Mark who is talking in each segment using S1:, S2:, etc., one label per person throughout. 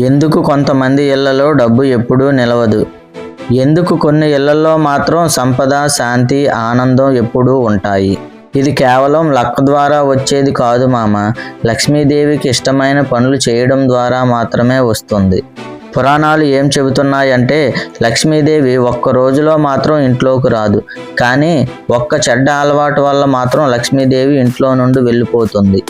S1: ఎందుకు కొంతమంది ఇళ్లలో డబ్బు ఎప్పుడూ నిలవదు? ఎందుకు కొన్ని ఇళ్లలో మాత్రం సంపద, శాంతి, ఆనందం ఎప్పుడూ ఉంటాయి? ఇది కేవలం లక్ ద్వారా వచ్చేది కాదు మామ. లక్ష్మీదేవికి ఇష్టమైన పనులు చేయడం ద్వారా మాత్రమే వస్తుంది. పురాణాలు ఏం చెబుతున్నాయంటే లక్ష్మీదేవి ఒక్క రోజులో మాత్రం ఇంట్లోకి రాదు, కానీ ఒక్క చెడ్డ అలవాటు వల్ల మాత్రం లక్ష్మీదేవి ఇంట్లో నుండి వెళ్ళిపోతుంది.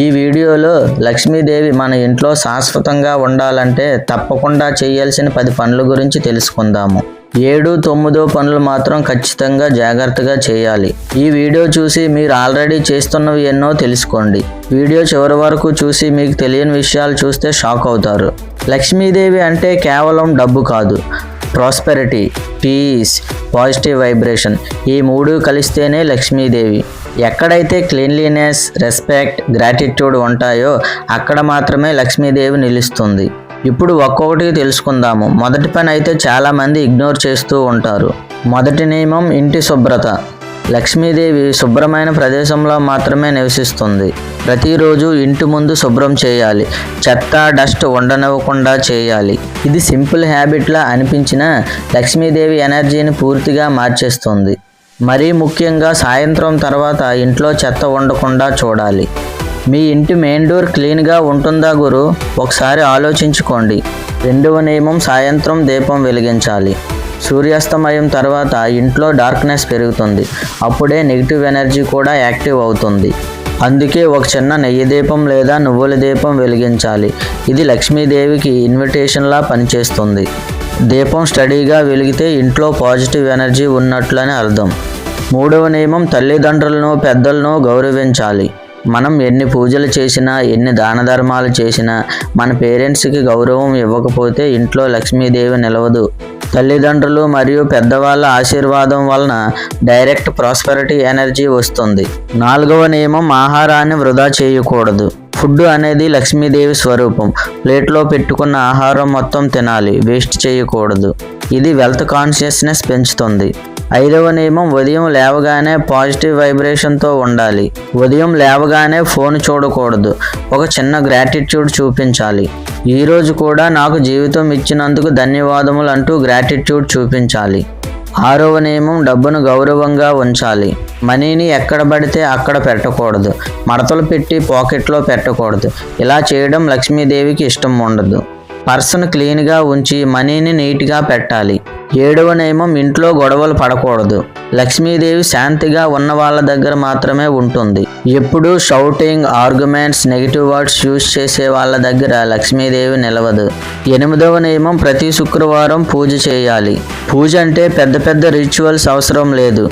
S1: ఈ వీడియోలో లక్ష్మీదేవి మన ఇంట్లో శాశ్వతంగా ఉండాలంటే తప్పకుండా చేయాల్సిన 10 పనుల గురించి తెలుసుకుందాము. 7, 9 పనులు మాత్రం ఖచ్చితంగా జాగ్రత్తగా చేయాలి. ఈ వీడియో చూసి మీరు ఆల్రెడీ చేస్తున్నవి ఎన్నో తెలుసుకోండి. వీడియో చివరి వరకు చూసి మీకు తెలియని విషయాలు చూస్తే షాక్ అవుతారు. లక్ష్మీదేవి అంటే కేవలం డబ్బు కాదు, ప్రాస్పెరిటీ, పీస్, పాజిటివ్ వైబ్రేషన్, ఈ 3 కలిస్తేనే లక్ష్మీదేవి. ఎక్కడైతే క్లీన్లీనెస్, రెస్పెక్ట్, గ్రాటిట్యూడ్ ఉంటాయో అక్కడ మాత్రమే లక్ష్మీదేవి నిలుస్తుంది. ఇప్పుడు ఒక్కొక్కటి తెలుసుకుందాము. మొదటి పని అయితే చాలామంది ఇగ్నోర్ చేస్తూ ఉంటారు. మొదటి నియమం ఇంటి శుభ్రత. లక్ష్మీదేవి శుభ్రమైన ప్రదేశంలో మాత్రమే నివసిస్తుంది. ప్రతిరోజు ఇంటి ముందు శుభ్రం చేయాలి. చెత్త, డస్ట్ ఉండనివ్వకుండా చేయాలి. ఇది సింపుల్ హ్యాబిట్లా అనిపించినా లక్ష్మీదేవి ఎనర్జీని పూర్తిగా మార్చేస్తుంది. మరీ ముఖ్యంగా సాయంత్రం తర్వాత ఇంట్లో చెత్త ఉండకుండా చూడాలి. మీ ఇంటి మెయిన్ డోర్ క్లీన్గా ఉంటుందా గురు? ఒకసారి ఆలోచించుకోండి. 2వ నియమం సాయంత్రం దీపం వెలిగించాలి. సూర్యాస్తమయం తర్వాత ఇంట్లో డార్క్నెస్ పెరుగుతుంది. అప్పుడే నెగిటివ్ ఎనర్జీ కూడా యాక్టివ్ అవుతుంది. అందుకే ఒక చిన్న నెయ్యి దీపం లేదా నువ్వుల దీపం వెలిగించాలి. ఇది లక్ష్మీదేవికి ఇన్విటేషన్లా పనిచేస్తుంది. దీపం స్టడీగా వెలిగితే ఇంట్లో పాజిటివ్ ఎనర్జీ ఉన్నట్లని అర్థం. 3వ నియమం తల్లిదండ్రులను, పెద్దలను గౌరవించాలి. మనం ఎన్ని పూజలు చేసినా, ఎన్ని దాన ధర్మాలు చేసినా మన పేరెంట్స్కి గౌరవం ఇవ్వకపోతే ఇంట్లో లక్ష్మీదేవి నిలవదు. తల్లిదండ్రులు మరియు పెద్దవాళ్ళ ఆశీర్వాదం వలన డైరెక్ట్ ప్రాస్పెరిటీ ఎనర్జీ వస్తుంది. 4వ నియమం ఆహారాన్ని వృధా చేయకూడదు. ఫుడ్ అనేది లక్ష్మీదేవి స్వరూపం. ప్లేట్లో పెట్టుకున్న ఆహారం మొత్తం తినాలి, వేస్ట్ చేయకూడదు. ఇది వెల్త్ కాన్షియస్నెస్ పెంచుతుంది. 5వ నియమం ఉదయం లేవగానే పాజిటివ్ వైబ్రేషన్తో ఉండాలి. ఉదయం లేవగానే ఫోన్ చూడకూడదు. ఒక చిన్న గ్రాటిట్యూడ్ చూపించాలి. ఈరోజు కూడా నాకు జీవితం ఇచ్చినందుకు ధన్యవాదములు అంటూ గ్రాటిట్యూడ్ చూపించాలి. 6వ నియమం డబ్బును గౌరవంగా ఉంచాలి. మనీని ఎక్కడ పడితే అక్కడ పెట్టకూడదు. మడతలు పెట్టి పాకెట్లో పెట్టకూడదు. ఇలా చేయడం లక్ష్మీదేవికి ఇష్టం ఉండదు. పర్సును క్లీన్గా ఉంచి మనీని నీట్గా పెట్టాలి. 7వ నియమం ఇంట్లో గొడవలు పడకూడదు. లక్ష్మీదేవి శాంతిగా ఉన్న వాళ్ళ దగ్గర మాత్రమే ఉంటుంది. ఎప్పుడూ shouting, arguments, negative words use చేసే వాళ్ళ దగ్గర లక్ష్మీదేవి నిలవదు. 8వ నియమం ప్రతి శుక్రవారం పూజ చేయాలి. పూజ అంటే పెద్ద పెద్ద రిచువల్స్ అవసరం లేదు.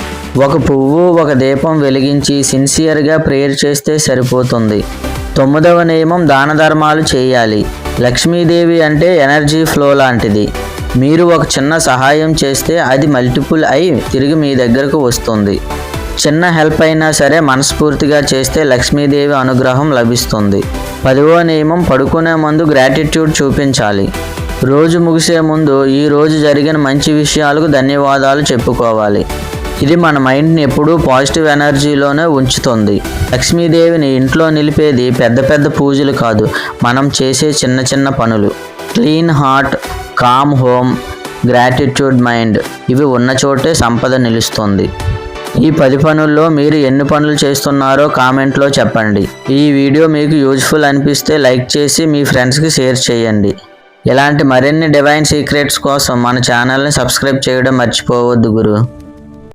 S1: ఒక పువ్వు, ఒక దీపం వెలిగించి సిన్సియర్గా ప్రేయర్ చేస్తే సరిపోతుంది. 9వ నియమం దాన ధర్మాలు చేయాలి. లక్ష్మీదేవి అంటే ఎనర్జీ ఫ్లో లాంటిది. మీరు ఒక చిన్న సహాయం చేస్తే అది మల్టిపుల్ అయి తిరిగి మీ దగ్గరకు వస్తుంది. చిన్న హెల్ప్ అయినా సరే మనస్ఫూర్తిగా చేస్తే లక్ష్మీదేవి అనుగ్రహం లభిస్తుంది. 10వ నియమం పడుకునే ముందు గ్రాటిట్యూడ్ చూపించాలి. రోజు ముగిసే ముందు ఈ రోజు జరిగిన మంచి విషయాలకు ధన్యవాదాలు చెప్పుకోవాలి. ఇది మన మైండ్ని ఎప్పుడూ పాజిటివ్ ఎనర్జీలోనే ఉంచుతుంది. లక్ష్మీదేవిని ఇంట్లో నిలిపేది పెద్ద పెద్ద పూజలు కాదు, మనం చేసే చిన్న చిన్న పనులు. Clean heart, calm home, gratitude mind, ఇవి ఉన్న చోటే సంపద నిలుస్తుంది. ఈ 10 పనుల్లో మీరు ఎన్ని పనులు చేస్తున్నారో కామెంట్లో చెప్పండి. ఈ వీడియో మీకు యూజ్ఫుల్ అనిపిస్తే లైక్ చేసి మీ ఫ్రెండ్స్కి షేర్ చేయండి. ఇలాంటి మరిన్ని డివైన్ సీక్రెట్స్ కోసం మన ఛానల్ని సబ్స్క్రైబ్ చేయడం మర్చిపోవద్దు గురు.